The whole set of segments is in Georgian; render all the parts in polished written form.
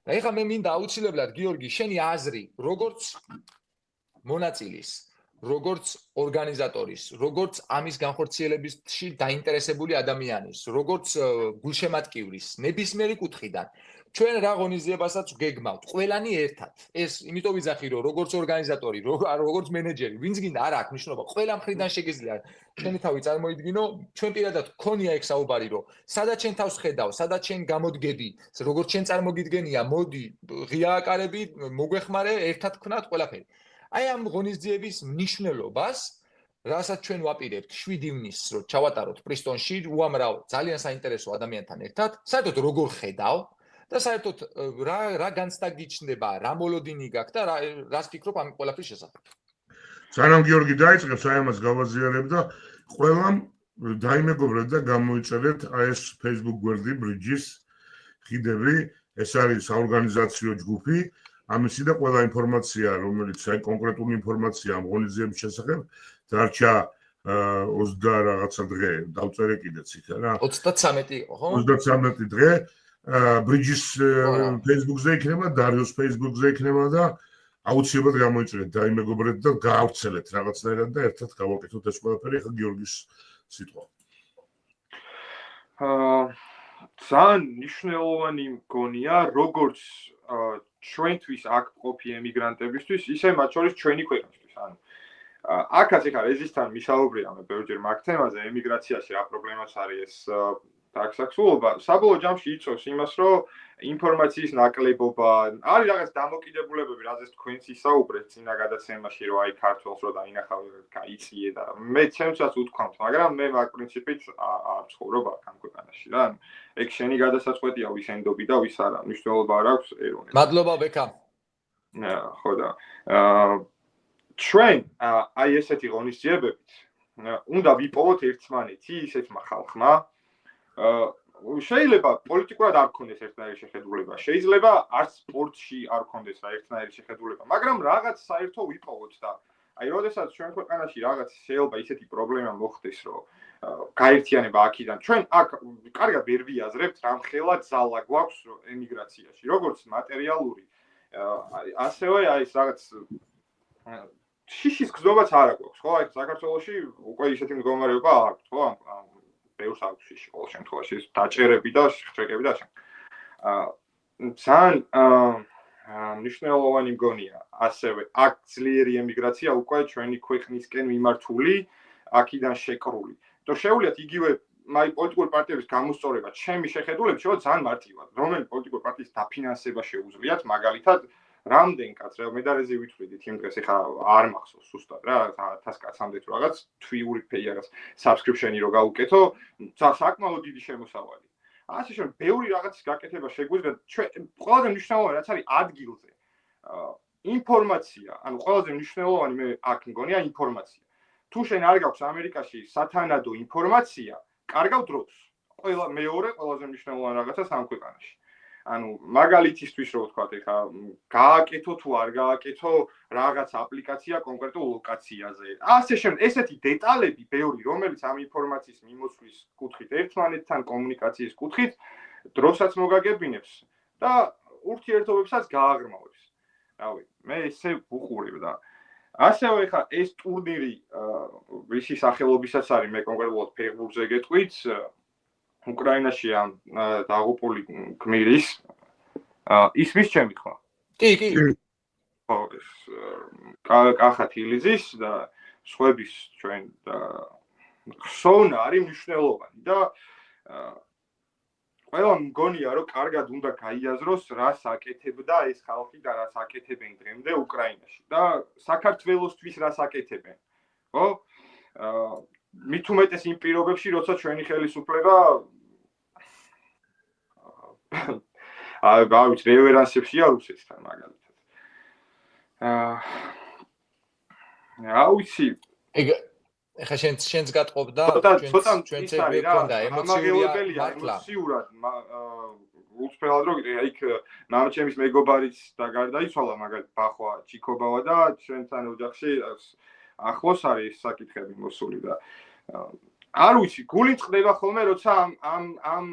და ეხლა მე მინდა აუცილებლად გიორგი შენი აზრი როგორც მონაწილის როგორც ორგანიზატორის, როგორც ამის განხორციელებაში დაინტერესებული ადამიანის, როგორც გულშემატკივრის, ნებისმიერი კუთხიდან ჩვენ რა ღონისძიებასაც გეგმავთ, ყველანი ერთად. ეს იმიტომ ვიძახი, რომ როგორც ორგანიზატორი, როგორც მენეჯერი, ვინც გინდა არ აქვს მნიშვნელობა, ყველა მხრიდან შეგიძლია ჩვენი თავი წარმოიდგინო, ჩვენ პირადად გქონია ეგ საუბარი, რომ სადაც ჩვენ თავს ხედავ, სადაც ჩვენ გამოდგები, როგორც ჩვენ წარმოგიდგენია, მოდი, ღია აკარები, მოგვეხმარე, ერთად ვქნათ ყველაფერი. აი ამ ღონისძიების მნიშვნელობას, რასაც ჩვენ ვაპირებთ 7 ივნისს, რომ ჩავატაროთ პრისტონში, უამრავ ძალიან საინტერესო ადამიანთან ერთად, საერთოდ როგორ ხედავ და საერთოდ რა განცდა გიჩნდება, რა მოლოდინი გაქვს და რას ფიქრობ ამ ყველაფრის შესახებ. სანამ გიორგი დაიწყებს, აი ამას გავაზიარებ და ყველამ დაიმეგობრეთ და გამოიწერეთ აი ეს Facebook გვერდი Bridges ხიდები, ეს არის საორგანიზაციო ჯგუფი, ამისი და ყველა ინფორმაცია, რომელიც აი კონკრეტული ინფორმაცია ამ ღონისძიების შესახებ დარჩა 20 რაღაცა დღე, დავწერე კიდეც იქ რა. 33 იყო, ხო? 33 დღე. Bridges Facebook-ზე იქნება, Darius Facebook-ზე იქნება და აუცილებლად გამოიწერეთ, დაიმეგობრეთ და გაავრცელეთ რაღაცნაირად და ერთად გავაკეთოთ ეს ყველაფერი. ახლა გიორგის სიტყვა. ძალიან მნიშვნელოვანი მგონია, როგორც ჩვენთვის აქ ყოფი ემიგრანტებისთვის, ისე მათ შორის ჩვენი ქვეყნისთვის. ანუ აქაც ეხლა რეზისთან მისაუბრია მე ბევრჯერ მაგ თემაზე, ემიგრაციაში რა პრობლემაც არის ეს ტაქსაქსულობა, საბოლოო ჯამში იწვევს იმას, რომ ინფორმაციის ნაკლებობა, არის რაღაც დამოკიდებულებები, რაზეც თქვენც ისაუბრეთ წინა გადაცემაში, რომ აი ქართველს რო დაინახავ, გაიწიე და მე ჩემსაც უთქვამთ, მაგრამ მე მაგ პრინციპით არ ცხოვრობ აქ ამ ქვეყანაში რა. ეგ შენი გადასაწყვეტია ვის ენდობი და ვის არა, მნიშვნელობა არ აქვს ეროვნებს. მადლობა ბექა. ხო და ჩვენ აი ესეთი ღონისძიებებით უნდა ვიპოვოთ ერთმანეთი ისეთმა ხალხმა შეიძლება პოლიტიკურად არ გქონდეს ერთნაირი შეხედულება, შეიძლება არც სპორტში არ გქონდეს რა ერთნაირი შეხედულება, მაგრამ რაღაც საერთო ვიპოვოთ და აი როდესაც ჩვენ ქვეყანაში რაღაც შეიძლება ისეთი პრობლემა მოხდეს, რომ გაერთიანება აქიდან ჩვენ აქ კარგად ვერ ვიაზრებთ, რამხელა ძალა გვაქვს ემიგრაციაში, როგორც მატერიალური, ასევე აი ეს რაღაც შიშის გზნობაც არ აქვს, ხო? აი საქართველოში უკვე ისეთი მდგომარეობა აქვს, ხო? ბევრს აქვს შიში ყოველ შემთხვევაში ეს დაჭერები და შეხჭეკები და შენ. ძალიან მნიშვნელოვანი მგონია, ასევე აქ ძლიერი ემიგრაცია უკვე ჩვენი ქვეყნისკენ მიმართული, აქიდან შეკრული. და შეუძლიათ იგივე მაი პოლიტიკური პარტიების გამოსწორება ჩემი შეხედულებით შევა ძალიან მარტივად. რომელი პოლიტიკური პარტიის დაფინანსება შეუძლიათ, მაგალითად რამდენ კაცს რა მედარეზე ვითვლიდით იმ დღეს ეხა არ მახსოვს ზუსტად რა 1000 კაცამდე თუ რაღაც თვიური რაღაც subscription-ი რო გავუკეთო საკმაოდ დიდი შემოსავალი. ასე რომ ბევრი რაღაცის გაკეთება შეგვიძლია ჩვენ ყველაზე მნიშვნელოვანი რაც არის ადგილზე. ინფორმაცია, ანუ ყველაზე მნიშვნელოვანი მე აქ მგონია ინფორმაცია. თუ შენ არ გაქვს ამერიკაში სათანადო ინფორმაცია, კარგავ დროს. მეორე ყველაზე მნიშვნელოვანი რაღაცა ამ ქვეყანაში. ანუ მაგალითისთვის რო ვთქვათ, ეხა გააკეთო თუ არ გააკეთო რაღაც აპლიკაცია კონკრეტულ ლოკაციაზე. ასე შემდეგ, ესეთი დეტალები ბევრი, რომელიც ამ ინფორმაციის მიმოცვლის კუთხით, ერთმანეთთან კომუნიკაციის კუთხით დროსაც მოგაგებინებს და ურთიერთობებსაც გააღრმავებს. რავი, მე ესე ვუყურებ და ასევე ეხა ეს ტურნირი ვისი სახელობისაც არის, მე კონკრეტულად Facebook-ზე გეტყვით უკრაინაში ამ დაღუპული გმირის ისმის ჩემი თქმა. კი. ხო, ეს კახათ ილიზის და სხვების ჩვენ და ხსოვნა არის მნიშვნელოვანი და ყველა მგონია რომ კარგად უნდა გაიაზროს რას აკეთებდა ეს ხალხი და რას აკეთებენ დღემდე უკრაინაში და საქართველოსთვის რას აკეთებენ. ხო? მით უმეტეს იმ პირობებში, როცა ჩვენი ხელისუფლება გავიც რევერანსებშია რუსეთთან მაგალითად. აუცი ეხა შენც გატყობდა ჩვენც გქონდა ემოციურად უცფელად რომ იქ მამაჩემის მეგობარიც და გარდაიცვალა მაგალითად ბახვა ჩიკობავა და ჩვენთან ოჯახში ახლოს არის საკითხები მოსული და არ ვიცი გული წყდება ხოლმე როცა ამ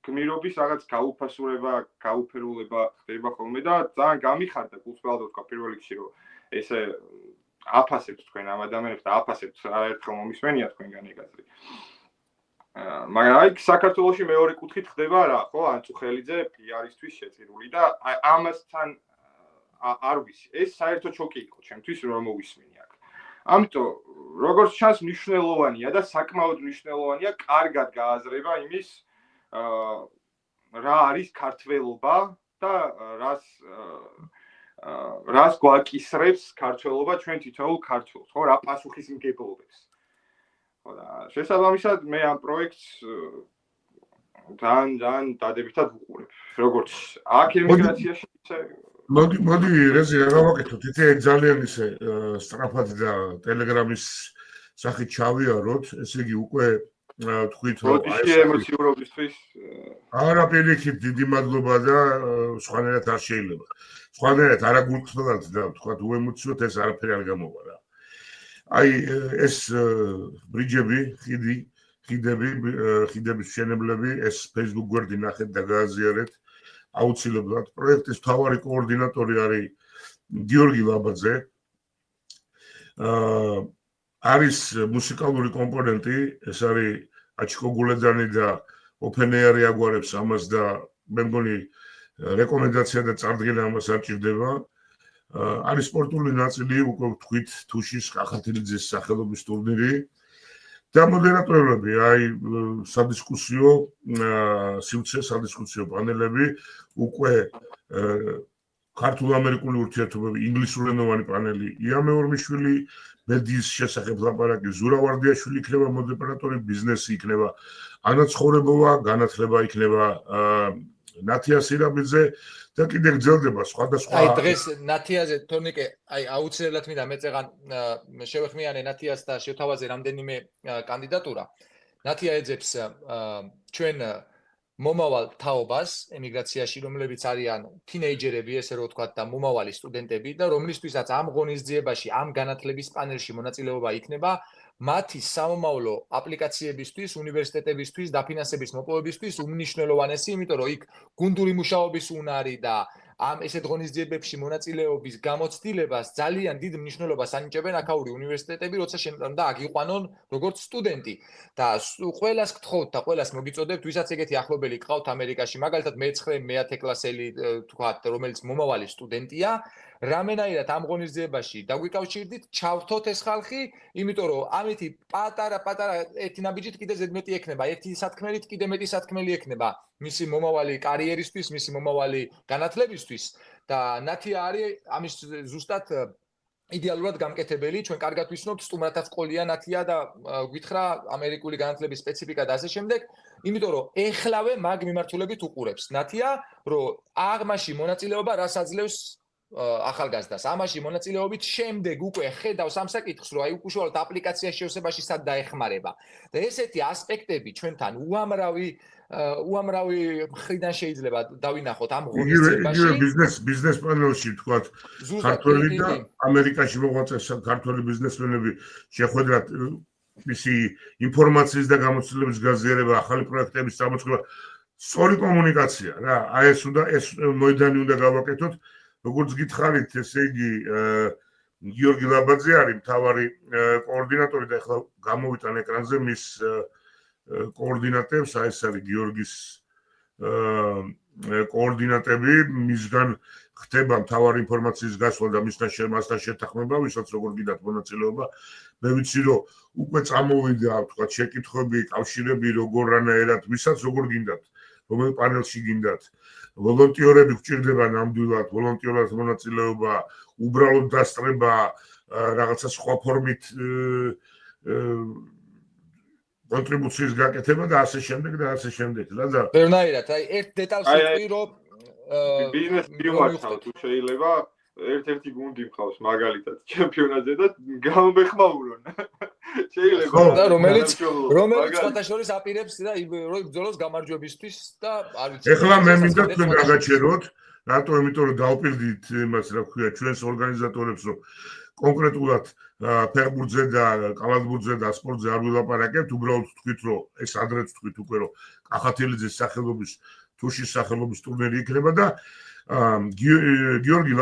გმირობის რაღაც გაუფასურება, გაუფერულება ხდება ხოლმე და ძალიან გამიხარდა გულწრფელად ვთქვა პირველ რიგში რომ ესე აფასებთ თქვენ ამ ადამიანებს და აფასებთ არაერთხელ მომისმენია თქვენგან ეგ აზრი. მაგრამ აი საქართველოში მეორე კუთხით ხდება რა, ხო? ანწუხელიძე PR-ისთვის შეწირული და ამასთან არ ვიცი. ეს საერთოდ შოკი იყო ჩემთვის რომ მოვისმენი აქ. ამიტომ როგორც ჩანს მნიშვნელოვანია და საკმაოდ მნიშვნელოვანია კარგად გააზრება იმის რა არის ქართველობა და რას გვაკისრებს ქართველობა ჩვენ თითოეულ ქართველს, ხო, რა პასუხისმგებლობებს. ხო და შესაბამისად მე ამ პროექტს ძალიან დადებითად ვუყურებ. როგორც აქ ემიგრაციაში მოდი რეზი რა გავაკეთოთ, იცი ძალიან ისე სწრაფად და ტელეგრამის სახით ჩავიაროთ, ესე იგი უკვე თქვით რომ აი ეს ემოციურობისთვის არა პირიქით დიდი მადლობა და სხვანაირად არ შეიძლება. სხვანაირად არა გულწრფელად და თქვა უემოციოდ ეს არაფერი არ გამოვა რა. აი ეს ბრიჯები, ხიდების მშენებლები, ეს Facebook გვერდი ნახეთ და გააზიარეთ. აუცილებლად პროექტის მთავარი კოორდინატორი არის გიორგი ლაბაძე. არის მუსიკალური კომპონენტი, ეს არის აჩიკო გულედანი და ოფენეარი აგვარებს ამას და მე მგონი რეკომენდაცია და წარდგენა ამას არ ჭირდება. არის სპორტული ნაწილი, უკვე ვთქვით, თუშის კახათილიძის სახელობის ტურნირი და მოდერატორები, აი სადისკუსიო პანელები, უკვე ქართულ-ამერიკული ურთიერთობები, ინგლისურენოვანი პანელი, ია მეორმიშვილი მედიის შესახებ ლაპარაკი, ზურა ვარდიაშვილი იქნება მოდერატორი, ბიზნესი იქნება, ანა ცხოვრებოვა, განათლება იქნება ნათია სირაბიძე და კიდე გრძელდება სხვადასხვა. აი დღეს ნათიაზე თორნიკე, აი აუცილებლად მინდა მეწეღან შევეხმიანე ნათიას და შევთავაზე რამდენიმე კანდიდატურა. ნათია ეძებს ჩვენ მომავალ თაობას ემიგრაციაში, რომლებიც არიან თინეიჯერები, ესე რომ ვთქვათ, და მომავალი სტუდენტები და რომლისთვისაც ამ ღონისძიებაში, ამ განათლების პანელში მონაწილეობა იქნება, მათი სამომავლო აპლიკაციებისთვის, უნივერსიტეტებისთვის, დაფინანსების მოპოვებისთვის უმნიშვნელოვანესი, იმიტომ რომ იქ გუნდური მუშაობის უნარი და ამ ესეთ ღონისძიებებში მონაწილეობის გამოცდილებას ძალიან დიდ მნიშვნელობას ანიჭებენ აქაური უნივერსიტეტები, როცა და აქ იყვანონ როგორც სტუდენტი. და ყველას გთხოვთ და ყველას მოგიწოდებთ, ვისაც ეგეთი ახლობელი გყავთ ამერიკაში, მაგალითად მე-9-10 კლასელი თქვათ, რომელიც მომავალი სტუდენტია, რამენაირად ამ ღონისძიებაში დაგვიკავშირდით, ჩავრთოთ ეს ხალხი, იმიტომ რომ ამითი პატარა ერთი ნაბიჯით კიდე ზედმეტი ექნება, ერთი სათქმელით კიდე მეტი სათქმელი ექნება მისი მომავალი კარიერისთვის, მისი მომავალი განათლებისთვის და ნათია არის ამის ზუსტად იდეალურად გამკეთებელი, ჩვენ კარგად ვისნობთ, სტუმრათაც ყოლია ნათია და გვითხრა ამერიკული განათლების სპეციფიკა და ასე შემდეგ, იმიტომ რომ ეხლავე მაგ მიმართულებით უყურებს ნათია, რომ აღმაში მონაწილეობა რას აძლევს ახალგაზრდას. ამაში მონაწილეობით შემდეგ უკვე ხედავს ამ საკითხს, რომ აი უშუალოდ აპლიკაციაში შევსებაში სად დაეხმარება. და ესეთი ასპექტები ჩვენთან უამრავი მხრიდან შეიძლება დავინახოთ ამ ღონისძიებაში. ბიზნეს პანელში თქვათ, ქართველი და ამერიკაში მოღვაწე ქართველი ბიზნესმენები შეხვედრათ მისი ინფორმაციის და გამოცდილების გაზიარება, ახალი პროექტების წამოწყება, სწორი კომუნიკაცია რა. აი ეს მოედანი უნდა გავაკეთოთ. როგორც გითხარით, ესე იგი გიორგი ლაბაძე არის მთავარი კოორდინატორი და ახლა გამოვიტან ეკრანზე მის კოორდინატებს, აი ეს არის გიორგის კოორდინატები, მისგან ხდება მთავარი ინფორმაციის გასვლა და მასთან შეთანხმება, ვისაც როგორ გინდათ მონაწილეობა. მე ვიცი, რომ უკვე წამოვიდა, თქვა, შეკითხვები, კავშირები, როგორანაირად, ვისაც როგორ გინდათ, რომელ პანელში გინდათ. ვოლონტიორები გვჭირდება ნამდვილად, ვოლონტიორად მონაწილეობა, უბრალოდ დასწრება, რაღაცა სხვა ფორმით კონტრიბუციის გაკეთება და ასე შემდეგ და ასე შემდეგ. რა და ბევრნაირად, აი ერთ დეტალს ვიტყვი, რომ ბიზნეს მიმართავ თუ შეიძლება ერთ-ერთი გუნდი მყავს მაგალითად ჩემპიონატზე და გამომეხმაურონ. შეიძლება და რომელიც სხვათა შორის აპირებს და ბრძოლოს გამარჯვებისთვის და არ ვიცი. ეხლა მე მინდა თქვენ გაგაჩეროთ, რატო? იმიტომ რომ დავპირდით იმას, რა ქვია, ჩვენს ორგანიზატორებს, რომ კონკრეტულად ფეხბურთზე და კალათბურთზე და სპორტზე არ ვილაპარაკებთ, უბრალოდ თქვით, რომ ეს ადრეც თქვით უკვე, რომ ახათელიძის სახელობის თუშის სახელობის ტურნირი იქნება და გიორგი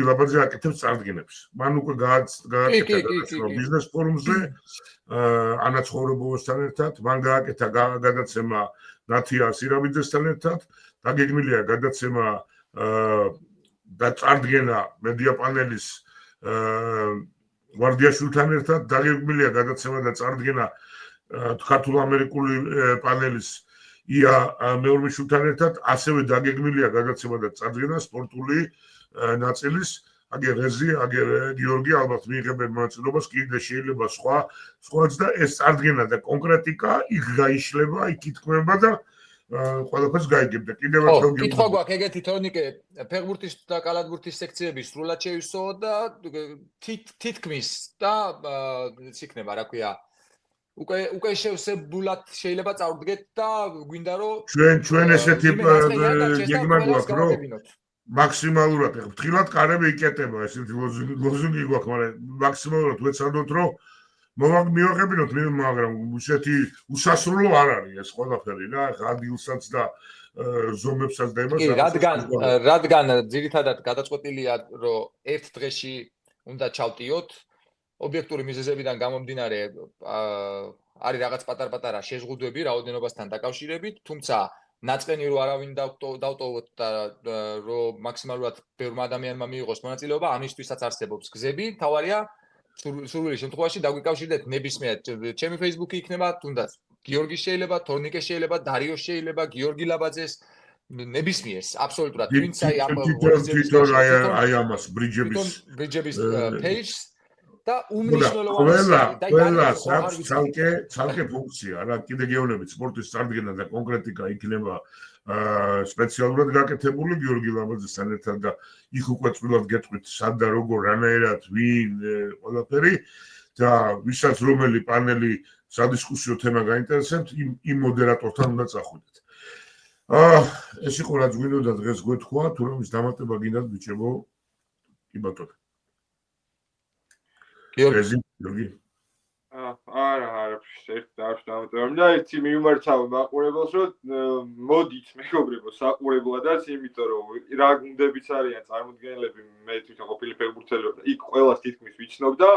ლაბაძე აკეთებს წარდგენებს. მან უკვე გააკეთა გადაცემა ბიზნეს ფორუმზე ანა ცხოვრებოვასთან ერთად, მან გააკეთა გადაცემა ნათია სირამიძესთან ერთად, დაგეგმილია გადაცემა და წარდგენა მედია პანელის გვარდიაშვილთან ერთად, დაგეგმილია გადაცემა და წარდგენა ქართულ-ამერიკული პანელის ია მეორმიშვილთან ერთად, ასევე დაგეგმილია გადაცემა და წარდგენა სპორტული ნაწილის აგერ რეზი, აგერ გიორგი ალბათ მიიღებენ მონაწილეობას, კიდე შეიძლება სხვაც და ეს წარდგენა და კონკრეტიკა იქ გაიშლება, იქ ითქმება და ყველაფერს გაიგებდა. კიდევ ერთხელ კითხვა გვაქვს ეგეთი თორნიკე ფეხბურთის და კალათბურთის სექციები სრულად შეივსო და თითქმის და იქნება, რა ქვია, უკვე შევსებულად შეიძლება წავდგეთ და გვინდა რომ ჩვენ ესეთი გეგმა გვაქვს რომ მაქსიმალურად ფრთხილად კარები იკეტება, ესეთი ლოზუნგი გვაქვს, მაგრამ მაქსიმალურად ვეცადოთ რომ მივაღებინოთ, მაგრამ ისეთი უსასრულო არ არის ეს ყველაფერი რა, ადგილსაც და ზომებსაც და იმას. რადგან ძირითადად გადაწყვეტილია რომ ერთ დღეში უნდა ჩავტიოთ, ობიექტური მიზეზებიდან გამომდინარე არის რაღაც პატარ-პატარა შეზღუდვები რაოდენობასთან დაკავშირებით, თუმცა ნაწყენი რო არავინ დავტოვოთ და რომ მაქსიმალურად ბევრ ადამიანმა მიიღოს მონაწილეობა, ამისთვისაც არსებობს გზები, თავარია სურვილი შემთხვევაში დაგვიკავშირდეთ ნებისმიერ ჩემი Facebook-ი იქნება, თუნდაც გიორგის შეიძლება, თორნიკეს შეიძლება, დარიოს შეიძლება, გიორგი ლაბაძეს, ნებისმიერს, აბსოლუტურად ვინც აი ამას ბრიჯების page-ს და უმნიშვნელოვანესი და ყველას აქვს ცალკე ფუნქცია რა, კიდე გეუბნებით სპორტის წარდგენა და კონკრეტიკა იქნება სპეციალურად გაკეთებული გიორგი ლაბაძესთან ერთად და იქ უკვე წვრილად გეტყვით სად და როგორ რანაირად ვინ ყველაფერი და ვისაც რომელი პანელი სადისკუსიო თემა გაინტერესებთ იმ მოდერატორთან უნდა წახვიდეთ. ეს იყო რაც გვინდოდა დღეს გვეთქვა, თუ რომ ის დამატება გინდათ ბიჭებო, კი ბატონო. გიორგი არა, და ერთი მიმართავ მაყურებელს, რომ მოდით მეგობრებო, საყურებლადაც, იმიტომ რომ რა გუნდებიც არიან წარმოდგენილები, მე თვითონ ყოფილი ფეხბურთელი და იქ ყველას თითქმის ვიცნობ და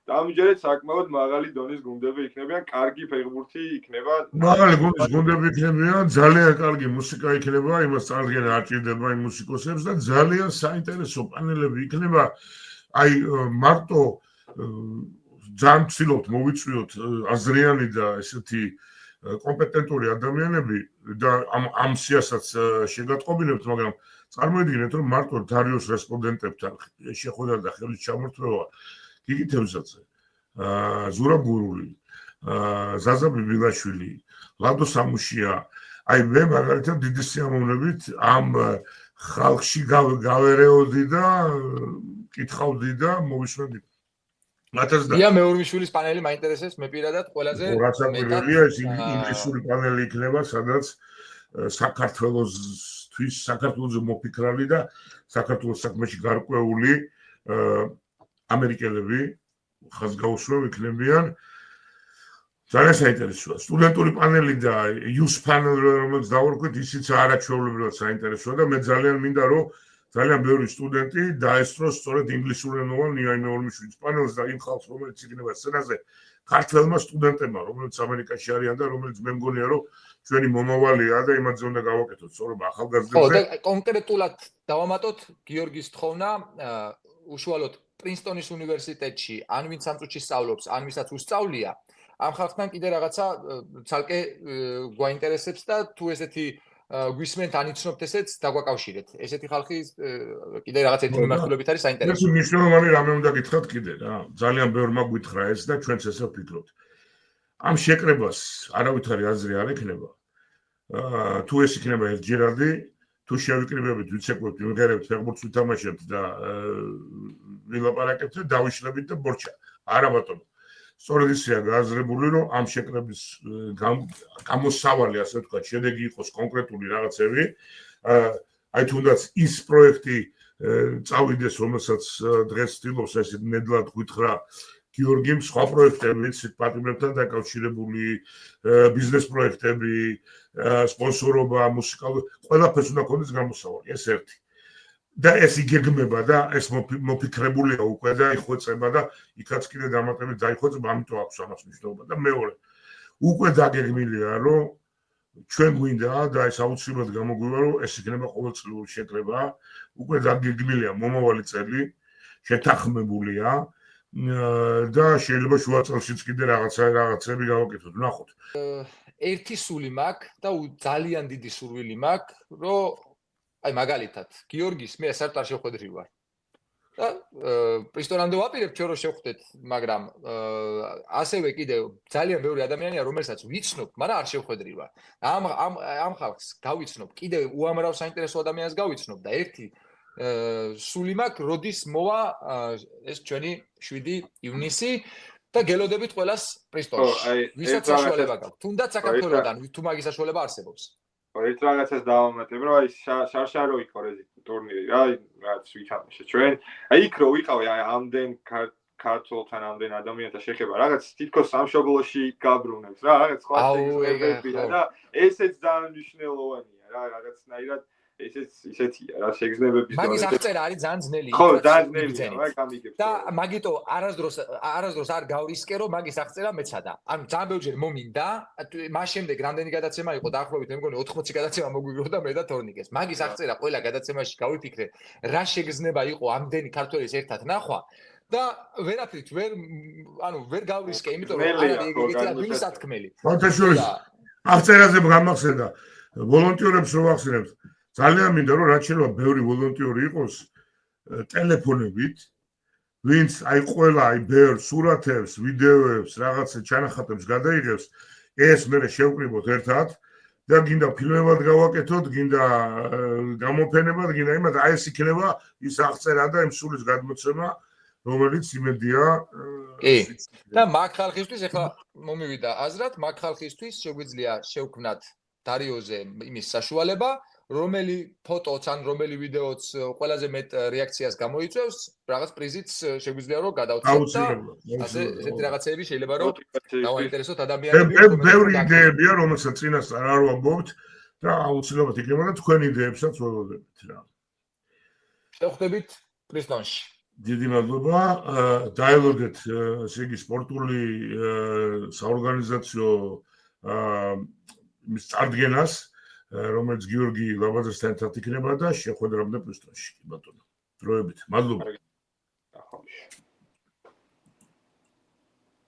ამჯერად საკმაოდ მაღალი დონის გუნდები იქნებიან, კარგი ფეხბურთი იქნება. მაღალი გუნდები იქნებიან, ძალიან კარგი მუსიკა იქნება, იმას წარდგენა არ ჭირდება იმ მუსიკოსებს და ძალიან საინტერესო პანელები იქნება. აი მარტო ძალიან ვცდილობთ მოვიწვიოთ აზრიანი და ესეთი კომპეტენტური ადამიანები და ამ სიასაც შეგატყობინებთ, მაგრამ წარმოიდგინეთ, რომ მარტო დარიოს რესპონდენტებთან შეხვედრა და ხელის ჩამორთმევა გიგი თევზაძე, ზურაბ გურული, ზაზა ბიბილაშვილი, ლადო სამუშია, აი მე მაგალითად დიდი სიამოვნებით ამ ხალხში გავერეოდი და კითხავდი და მოვისმენდი. ია მეორმიშვილის პანელი მაინტერესებს მე პირადად ყველაზე მეტად ეს ინგლისური პანელი იქნება, სადაც საქართველოსთვის საქართველოს მოფიქრალი და საქართველოს საქმეში გარკვეული ამერიკელები ხაზგაუსროლ იქნებიან. ძალიან საინტერესოა. სტუდენტური პანელი და იუს პანელი რომელიც დავარქვით, ისიც არაჩვეულებრივად საინტერესოა და მე ძალიან მინდა რომ ძალიან ბევრი სტუდენტი დაესწროს სწორედ ინგლისურენოვან ია მეორმიშვილის პანელს და იმ ხალხს, რომელიც იქნება სცენაზე, ქართველმა სტუდენტებმა, რომელიც ამერიკაში არიან და რომელიც მე მგონია, რომ ჩვენი მომავალია და იმაზე უნდა გავაკეთოთ, სწორედ ახალგაზრდებზე. ხო, და კონკრეტულად დავამატოთ გიორგის თხოვნა, უშუალოდ პრინსტონის უნივერსიტეტში, ან ვინც სამწუთში სწავლობს, ან ვისაც უსწავლია, ამ ხალხთან კიდე რაღაცა ცალკე გვაინტერესებს და თუ ესეთი გვისმენთ ანიცნობთ ესეც დაგვაკავშირეთ. ესეთი ხალხი კიდე რაღაც ერთი მიმართულებით არის საინტერესო. ეს მნიშვნელოვანი რამე უნდა გითხრათ კიდე რა. ძალიან ბევრმა გითხრა ეს და ჩვენც ესე ვფიქრობთ. ამ შეკრებას არავითარი აზრი არ ექნება. თუ ეს იქნება ერთჯერადი, თუ შევიკრიბებით, ვიცეკვებთ, ვიმღერებთ, ფეხბურთს ვითამაშებთ და ვილაპარაკებთ და დავიშლებით და ბორჩა. არა ბატონო. სწორედ ისეა გააზრებული, რომ ამ შეკრების გამოსავალი, ასე ვთქვათ, შედეგი იყოს კონკრეტული რაღაცები. აი თუნდაც ის პროექტი წავიდეს, რომელსაც დღეს ცდილობს ესე ნედლად გითხრა გიორგიმ სხვა პროექტებიც პატიმრებთან დაკავშირებული ბიზნეს პროექტები, სპონსორობა, მუსიკალური, ყველაფერს უნდა ქონდეს გამოსავალი, ეს ერთი. და ეს იგეგმება და ეს მოფიქრებულია უკვე და იხვეწება და იქაც კიდე დამატებით დაიხვეწება, ამიტომ აქვს ამას მნიშვნელობა და მეორე უკვე დაგეგმილია რომ ჩვენ გვინდა და ეს აუცილებლად გამოგვივა რომ ეს იქნება ყოველწლიური შეკრება, უკვე დაგეგმილია მომავალი წელი, შეთანხმებულია და შეიძლება შუა წელშიც კიდე რაღაცები გავაკეთოთ, ნახოთ. ერთი სული მაქვს და ძალიან დიდი სურვილი მაქვს, რომ აი მაგალითად, გიორგის მე საერთოდ არ შევხვედრი ვარ. და პრისტონამდე ვაპირებ ჩვენ რომ შევხვდეთ, მაგრამ ასევე კიდე ძალიან ბევრი ადამიანია, რომელსაც ვიცნობ, მაგრამ არ შევხვედრი ვარ. ამ ხალხს გავიცნობ, კიდე უამრავ საინტერესო ადამიანს გავიცნობ და ერთი სული მაქვს, როდის მოვა ეს ჩვენი 7 ივნისი და გელოდებით ყველას პრისტონში. ვისაც საშუალება გაქვს, თუნდაც საქართველოსთან, თუ მაგის საშუალება არსებობს. ერთ რაღაცას დავამატებ, რომ აი შარშარო იყო ეს ტურნირი, აი რაც ვითამაშე ჩვენ. აი იქ რო ვიყავი, აი ამდენ ქართველთან ამდენ ადამიანთან შეხება, რაღაც თითქოს სამშობლოში გაბრუნებს რა, რაღაც სხვა შეგრძნებებია და ესეც ძალიან მნიშვნელოვანია რა, რაღაცნაირად ესეც ისეთია რა, შეგრძნებების მაგის აღწერა არის ძალიან ძნელი. ხო, ძალიან ძნელია, მაგრამ გამიგებს. და მაგიტო არასდროს არ გავრისკე, რომ მაგის აღწერა მეცადა. ანუ ძალიან ბევრჯერ მომინდა, მას შემდეგ რამდენი გადაცემა იყო დაახლოებით მე მგონი 80 გადაცემა მოგვიგროვდა მე და თორნიკეს. მაგის აღწერა ყველა გადაცემაში გავიფიქრე, რა შეგრძნება იყო ამდენი ქართველის ერთად ნახვა და ვერაფრით ვერ გავრისკე, იმიტომ რომ ეგეთი ადგილი სათქმელი. ფანტაშორი აღწერაზე გამახსენდა ვოლონტიორებს რო ვახსენებთ ძალიან მინდა რომ რაც შეიძლება ბევრი ვოლონტიორი იყოს ტელეფონებით ვინც აი ყველა აი ბევრ სურათებს, ვიდეოებს, რაღაცა ჩანახატებს გადაიღებს ეს მე შევკრიბოთ ერთად და გინდა ფილმებად გავაკეთოთ, გინდა გამოფენებად, გინდა იმად აი ეს იქნება ის აღწერა და იმ სულის გადმოცემა რომელიც იმედია კი და მაგ ხალხისთვის ახლა მომივიდა აზრად მაგ ხალხისთვის შეგვიძლია შევქმნათ დარიოზე იმის საშუალება რომელი ფოტოც ან რომელი ვიდეოც ყველაზე მეტ რეაქციას გამოიწვევს, რაღაც პრიზიც შეგვიძლია რომ გადავცეთ და ასე ესეთი რაღაცები შეიძლება რომ დავაინტერესოთ ადამიანები. ბევრი იდეებია, რომელსაც წინასწარ არ ვამბობთ და აუცილებლად იქნება და თქვენი იდეებსაც ველოდებით რა. შევხვდებით პრისტონში. დიდი მადლობა. დაელოდეთ ესე იგი სპორტული საორგანიზაციო წარდგენას რომელიც გიორგი ლაბაძესთან ერთად იქნება და შეხვედრამდე პრისტონში. ბატონო, დროებით. მადლობა.